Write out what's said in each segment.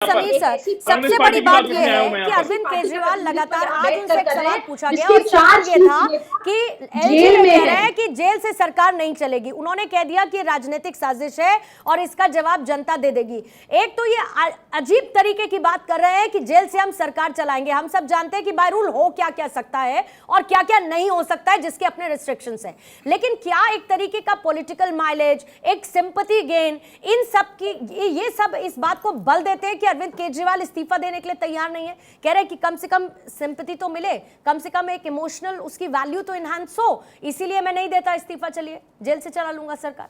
Sameer sir, सबसे बड़ी बात यह है कि अरविंद केजरीवाल लगातार आज उनसे एक सवाल पूछा गया और सवाल ये था कि एलजी ने कह रहे हैं कि जेल से सरकार नहीं चलेगी। उन्होंने कह दिया कि राजनीतिक साजिश है और इसका जवाब जनता दे देगी। एक तो ये अजीब तरीके की बात कर रहे हैं कि जेल से हम सरकार चलाएंगे। हम सब जानते हैं कि बाय रूल हो क्या क्या सकता है और क्या क्या नहीं हो सकता है, जिसके अपने रिस्ट्रिक्शंस हैं। लेकिन क्या एक तरीके का पॉलिटिकल माइलेज, एक सिंपैथी गेन, इन सब की ये सब इस बात को बल देते हैं कि अरविंद केजरीवाल इस्तीफा देने के लिए तैयार नहीं है? कह रहे हैं कि कम से कम सिंपैथी तो मिले, कम से कम एक इमोशनल उसकी वैल्यू तो इनहांस हो, इसीलिए मैं नहीं देता इस्तीफा, चलिए जेल से चला लूंगा सरकार।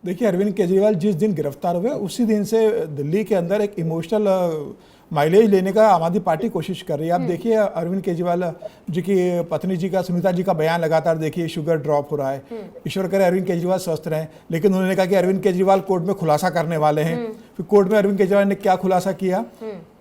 देखिए, अरविंद केजरीवाल जिस दिन गिरफ्तार हुए उसी दिन से दिल्ली के अंदर एक इमोशनल माइलेज लेने का आम आदमी पार्टी कोशिश कर रही है। आप देखिए अरविंद केजरीवाल जी की पत्नी जी का, सुनीता जी का बयान लगातार देखिए, शुगर ड्रॉप हो रहा है। ईश्वर करे अरविंद केजरीवाल स्वस्थ रहें। लेकिन उन्होंने कहा कि अरविंद केजरीवाल कोर्ट में खुलासा करने वाले हैं। फिर कोर्ट में अरविंद केजरीवाल ने क्या खुलासा किया?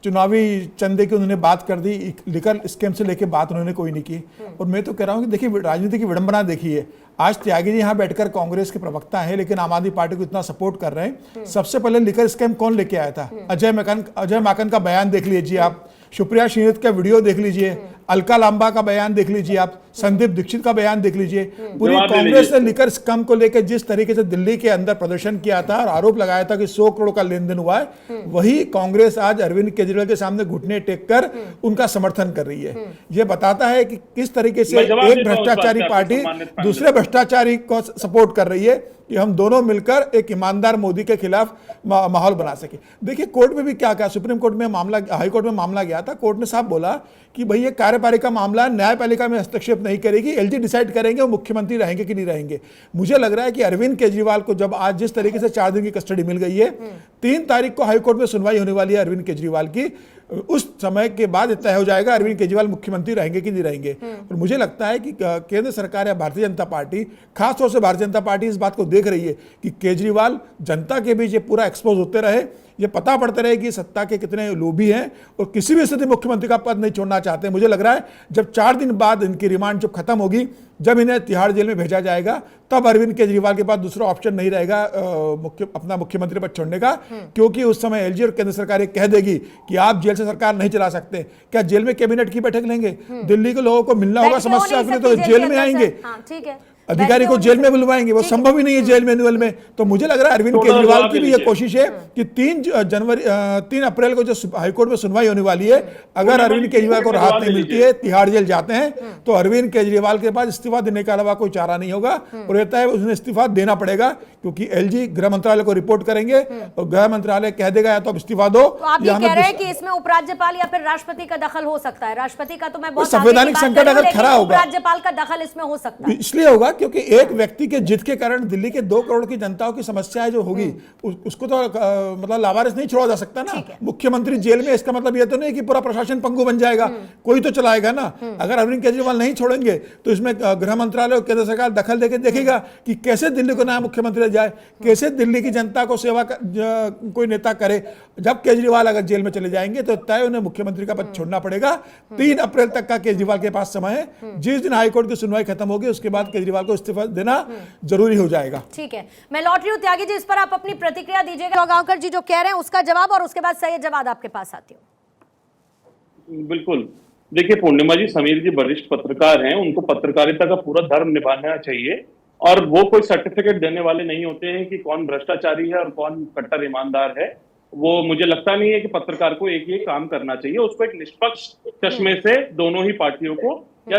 चुनावी चंदे की उन्होंने बात कर दी, लिकर स्कैम से लेके बात उन्होंने कोई नहीं की। और मैं तो कह रहा हूँ कि देखिए, राजनीति की विडंबना देखिए। आज त्यागी जी यहाँ बैठकर कांग्रेस के प्रवक्ता हैं, लेकिन आम आदमी पार्टी को इतना सपोर्ट कर रहे हैं। सबसे पहले लिकर स्कैम कौन लेके आया था? अजय माकन का बयान देख लीजिए आप, सुप्रिया श्रीनाथ का वीडियो देख लीजिए, अलका लांबा का बयान देख लीजिए आप, संदीप दीक्षित का बयान देख लीजिए। पूरी कांग्रेस ने लिकर स्कैम को लेकर जिस तरीके से दिल्ली के अंदर प्रदर्शन किया था और आरोप लगाया था कि 100 करोड़ का लेन देन हुआ है, वही कांग्रेस आज अरविंद केजरीवाल के सामने घुटने टेक कर उनका समर्थन कर रही है। यह बताता है कि किस तरीके से एक भ्रष्टाचारी पार्टी दूसरे भ्रष्टाचारी को सपोर्ट कर रही है कि हम दोनों मिलकर एक ईमानदार मोदी के खिलाफ माहौल बना सके। देखिए, कोर्ट में भी क्या कहा, सुप्रीम कोर्ट में मामला, हाई कोर्ट में मामला गया था। कोर्ट ने साफ बोला कि भाई ये कार्यपालिका मामला, न्यायपालिका में हस्तक्षेप नहीं करेगी, एलजी डिसाइड करेंगे वो मुख्यमंत्री रहेंगे कि नहीं रहेंगे। मुझे लग रहा है कि अरविंद केजरीवाल को जब आज जिस तरीके से 4 दिन की कस्टडी मिल गई है, 3 तारीख को हाईकोर्ट में सुनवाई होने वाली है अरविंद केजरीवाल की, उस समय के बाद तय हो जाएगा अरविंद केजरीवाल मुख्यमंत्री रहेंगे कि नहीं रहेंगे। और मुझे लगता है कि केंद्र सरकार या भारतीय जनता पार्टी, खासतौर से भारतीय जनता पार्टी, इस बात को देख रही है कि केजरीवाल जनता के बीच ये पूरा एक्सपोज होते रहे, ये पता पड़ता रहे कि सत्ता के कितने लोभी हैं और किसी भी स्थिति मुख्यमंत्री का पद नहीं छोड़ना चाहते। मुझे लग रहा है जब 4 दिन बाद इनकी रिमांड जब खत्म होगी, जब इन्हें तिहाड़ जेल में भेजा जाएगा, तब अरविंद केजरीवाल के पास दूसरा ऑप्शन नहीं रहेगा अपना मुख्यमंत्री पद छोड़ने का, क्योंकि उस समय एलजी और केंद्र सरकार कह देगी कि आप जेल से सरकार नहीं चला सकते। क्या जेल में कैबिनेट की बैठक लेंगे? दिल्ली के लोगों को मिलना होगा समस्या के लिए, तो जेल में आएंगे, ठीक है, अधिकारी को जेल में बुलवाएंगे, वो संभव ही नहीं है जेल मैनुअल में। तो मुझे लग रहा है अरविंद केजरीवाल की भी ये कोशिश है कि 3 अप्रैल को जो हाईकोर्ट में सुनवाई होने वाली है, अगर अरविंद केजरीवाल को राहत नहीं मिलती है, तिहाड़ जेल जाते हैं, तो अरविंद केजरीवाल के पास इस्तीफा देने के अलावा कोई चारा नहीं होगा। और रहता है उन्हें इस्तीफा देना पड़ेगा, क्योंकि एलजी गृह मंत्रालय को रिपोर्ट करेंगे और गृह मंत्रालय कह देगा या तो इस्तीफा दो। तो आप ये कह रहे हैं कि इसमें उपराज्यपाल या फिर राष्ट्रपति का दखल हो सकता है? राष्ट्रपति का तो मैं बहुत संवैधानिक संकट अगर खड़ा होगा, उपराज्यपाल का दखल इसमें हो सकता है। इसलिए होगा क्योंकि एक व्यक्ति के जिद के कारण दिल्ली के 2 करोड़ की जनताओं की समस्या जो होगी, उसको तो मतलब लावारिस नहीं छोड़ा जा सकता ना। मुख्यमंत्री जेल में, इसका मतलब यह तो नहीं कि पूरा प्रशासन पंगु बन जाएगा, कोई तो चलाएगा ना। अगर अरविंद केजरीवाल नहीं छोड़ेंगे तो इसमें गृह मंत्रालय और केंद्र सरकार दखल देकर देखेगा कि कैसे दिल्ली को नया मुख्यमंत्री जाए, कैसे दिल्ली की जनता को सेवा कोई नेता करे। जब केजरीवाल अगर जेल में चले जाएंगे तो तय उन्हें मुख्यमंत्री का पद छोड़ना पड़ेगा। 3 अप्रैल तक का केजरीवाल के पास समय है। जिस दिन हाईकोर्ट की सुनवाई खत्म होगी, उसके बाद केजरीवाल को इस्तीफा देना जरूरी हो जाएगा। ठीक है, मैं लौट रही हूं त्यागी जी, इस पर आप अपनी प्रतिक्रिया दीजिएगा। गांवकर जी जो कह रहे हैं उसका जवाब, और उसके बाद सैयद जवाद आपके पास आती हूँ। बिल्कुल, देखिए पूर्णिमा जी, समीर जी वरिष्ठ पत्रकार हैं, उनको पत्रकारिता का पूरा धर्म निभाना चाहिए, और वो कोई सर्टिफिकेट देने वाले नहीं होते हैं कि कौन भ्रष्टाचारी है और कौन कट्टर ईमानदार है। वो मुझे लगता नहीं है कि पत्रकार को एक ये काम करना चाहिए, उसको एक निष्पक्ष चश्मे से दोनों ही पार्टियों को या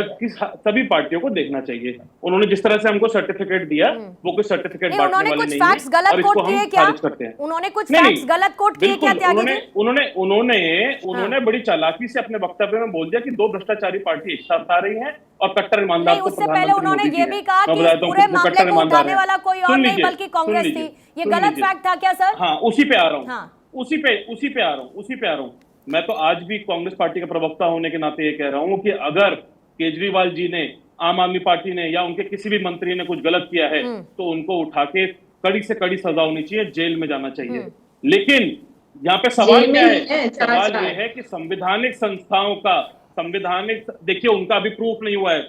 सभी पार्टियों को देखना चाहिए। उन्होंने जिस तरह से हमको सर्टिफिकेट दिया, वो कोई सर्टिफिकेट बांटने वाले नहीं है, और इसको हम खारिज करते हैं। उन्होंने कुछ फैक्ट्स गलत कोट किए क्या त्यागी जी? उन्होंने बड़ी चालाकी से अपने वक्तव्य में बोल दिया कि 2 भ्रष्टाचारी पार्टी एक साथ आ रही है और कट्टर ईमानदार को उससे पहले उन्होंने ये भी कहा कि पूरे मामले को उठाने वाला कोई और नहीं बल्कि कांग्रेस थी। ये गलत फैक्ट था क्या सर? हाँ, उसी पे आ रहा हूँ, उसी पे आ रहा हूँ। मैं तो आज भी कांग्रेस पार्टी का प्रवक्ता होने के नाते ये कह रहा हूँ कि अगर केजरीवाल जी ने, आम आदमी पार्टी ने या उनके किसी भी मंत्री ने कुछ गलत किया है, तो उनको उठा के कड़ी से कड़ी सजा होनी चाहिए, जेल में जाना चाहिए। लेकिन यहाँ पे सवाल क्या है? सवाल ये है कि संवैधानिक संस्थाओं का, देखिए उनका भी प्रूफ नहीं हुआ है।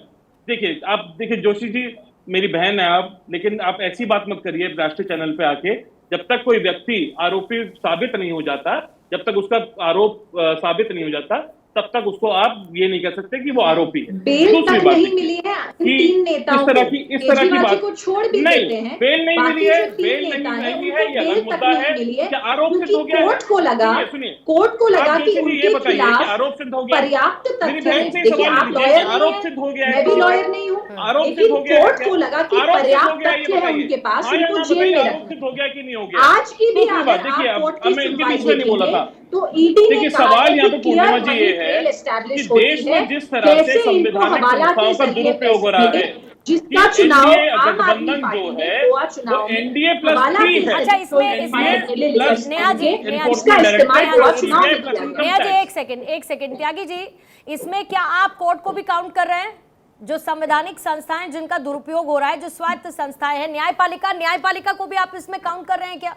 देखिए आप, देखिए जोशी जी मेरी बहन है आप, लेकिन आप ऐसी बात मत करिए राष्ट्रीय चैनल पे आके। जब तक कोई व्यक्ति आरोपी साबित नहीं हो जाता, जब तक उसका आरोप साबित नहीं हो जाता तब तक उसको आप ये नहीं कह सकते कि वो आरोपी है। बेल दूसरी तक बात नहीं देखिए मिली है कि तीन नेताओं इस तरह को, की केजरीवाल जी बात को छोड़ भी नहीं, देते हैं, बेल नहीं बाकी मिली है, जो तीन बेल नेता नहीं हैं मिली उनको है, ये बेल अलग तक मुद्दा नहीं है मिली है, कि आरोप सिद्ध क्योंकि हो गया है। कोर्ट को लगा सुनिए, कोर्ट को लगा आप कि जैसे उनके ये बताइए कि खिलाफ आरोप सिद्ध हो गया, पर्याप्त मेरी तथ्य बहन है। से ही देखिए सवाल आप लीजिए लॉयर कि नहीं आरोप है, सिद्ध हो गया है मैं भी कि लॉयर नहीं हूँ, आरोप सिद्ध लेकिन हो गया है कोर्ट क्या? को लगा कि आरोप सिद्ध हो पर्याप्त गया है, ये तथ्य है बताइए। उनके पास, हाँ या उनको ना जेल बताइए, में आरोप रखें। सिद्ध हो गया कि नहीं हो गया? आज की भी दूसरी अगर बात देखिए, आप कोर्ट अब की मैं इनके सुनवाई बीच में नहीं बोला देखेंगे था। तो ईडी ने देखिए कहा सवाल है यहाँ कि पे क्लियर पूर्णिमा जी मनी ये है ट्रेल कि एस्टैब्लिश होती देश है, में जिस तरह से कैसे इनको संवैधानिक हवाला के संस्थाओं का जरिए दुरुपयोग हो पैसे रहा मिले, है जिसका कि चुनाव एनडीए आम आदमी गठबंधन जो पार्टी ने है गोवा वो चुनाव में एनडीए प्लस हवाला 3 के है। अच्छा, जरिए एनडीए फंड के लिए प्लस लेकर नेहा जी, जाएंगे, नेहा जी, उसका एनफोर्समेंट इस्तेमाल डायरेक्टरेट गोवा प्लस चुनाव सीबीआई में प्लस किया इनकम नेहा जी, टैक्स। एक सेकंड त्यागी जी, इसमें क्या आप कोर्ट को भी काउंट कर रहे हैं? जो संवैधानिक संस्थाएं जिनका दुरुपयोग हो रहा है, जो स्वायत्त संस्थाएं हैं, न्यायपालिका को भी आप इसमें काउंट कर रहे हैं क्या?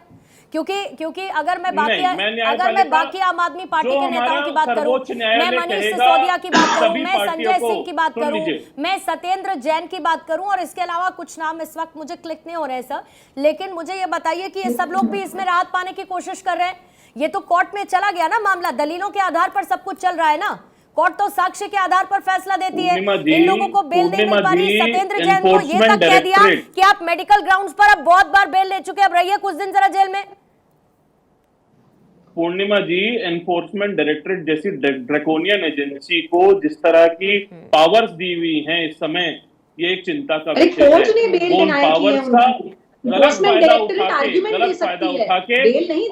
क्योंकि अगर मैं बाकी आम आदमी पार्टी के नेताओं की बात करूं, मैं मनीष सिसोदिया की बात करूं, मैं संजय सिंह की बात करूं, मैं सत्येंद्र जैन की बात करूं, और इसके अलावा कुछ नाम इस वक्त मुझे क्लिक नहीं हो रहे सर, लेकिन मुझे ये बताइए कि ये सब लोग भी इसमें राहत पाने की कोशिश कर रहे हैं। ये तो कोर्ट में चला गया ना मामला, दलीलों के आधार पर सब कुछ चल रहा है ना, कोर्ट तो साक्ष्य के आधार पर फैसला देती है। इन लोगों को बेल नहीं मिल पा रही। सत्येंद्र जैन को ये तक कह दिया कि आप मेडिकल ग्राउंड्स पर अब बहुत बार बेल ले चुके, अब रहिए कुछ दिन जरा जेल में। पूर्णिमा जी, एनफोर्समेंट डायरेक्टरेट जैसी ड्रैकोनियन एजेंसी को जिस तरह की पावर्स दी हुई हैं इस समय, ये एक चिंता का विषय है। उन पावर्स का गलत फायदा उठा के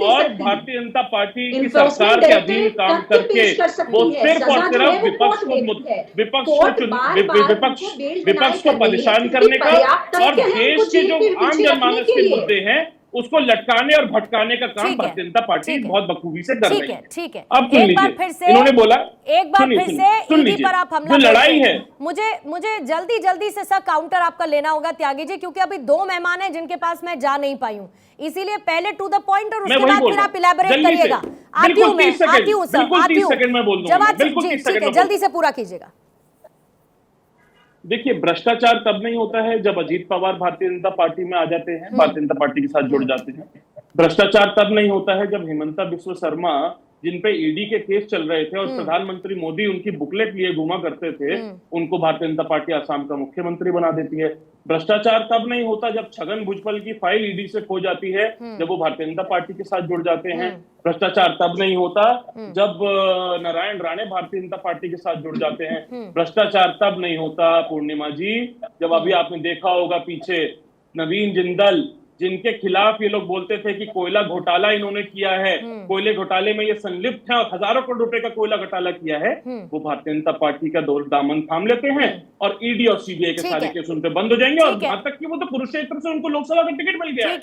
और भारतीय जनता पार्टी की सरकार के अधीन काम करके वो सिर्फ और सिर्फ विपक्ष को परेशान करने का और देश के जो आम जनमानस के मुद्दे हैं उसको लटकाने और भटकाने का काम भारतीय जनता पार्टी बहुत बखूबी से कर रही है। ठीक है, अब सुन लीजिए, इन्होंने बोला एक बार फिर से ईडी पर आप हमला, जो लड़ाई है, मुझे जल्दी से सर काउंटर आपका लेना होगा त्यागी जी, क्योंकि अभी 2 मेहमान हैं जिनके पास मैं जा नहीं पाई हूं, इसीलिए पहले टू द पॉइंट और उसके बाद फिर आप इलैबोरेट करिएगा। आती हूं सर, आती हूं, जवाब जल्दी से पूरा कीजिएगा। देखिए, भ्रष्टाचार तब नहीं होता है जब अजीत पवार भारतीय जनता पार्टी में आ जाते हैं, भारतीय जनता पार्टी के साथ जुड़ जाते हैं। भ्रष्टाचार तब नहीं होता है जब हिमंता बिस्वा शर्मा, जिन पे ईडी के केस चल रहे थे और प्रधानमंत्री मोदी उनकी बुकलेट लिए घुमा करते थे, उनको भारतीय जनता पार्टी आसाम का मुख्यमंत्री बना देती है। भ्रष्टाचार तब नहीं होता जब छगन भुजबल की फाइल ईडी से खो जाती है, जब वो भारतीय जनता पार्टी के साथ जुड़ जाते हैं। भ्रष्टाचार तब नहीं होता जब नारायण राणे भारतीय जनता पार्टी के साथ जुड़ जाते हैं। भ्रष्टाचार तब नहीं होता पूर्णिमा जी, जब अभी आपने देखा होगा पीछे नवीन जिंदल, जिनके खिलाफ ये लोग बोलते थे कि कोयला घोटाला इन्होंने किया है, कोयले घोटाले में ये संलिप्त है और हजारों करोड़ रुपए का कोयला घोटाला किया है, वो भारतीय जनता पार्टी का दामन थाम लेते हैं और ईडी और सीबीआई के सारे केस उन पे बंद हो जाएंगे। और यहाँ तक कि वो तो कुरुक्षेत्र से उनको लोकसभा का टिकट मिल गया है।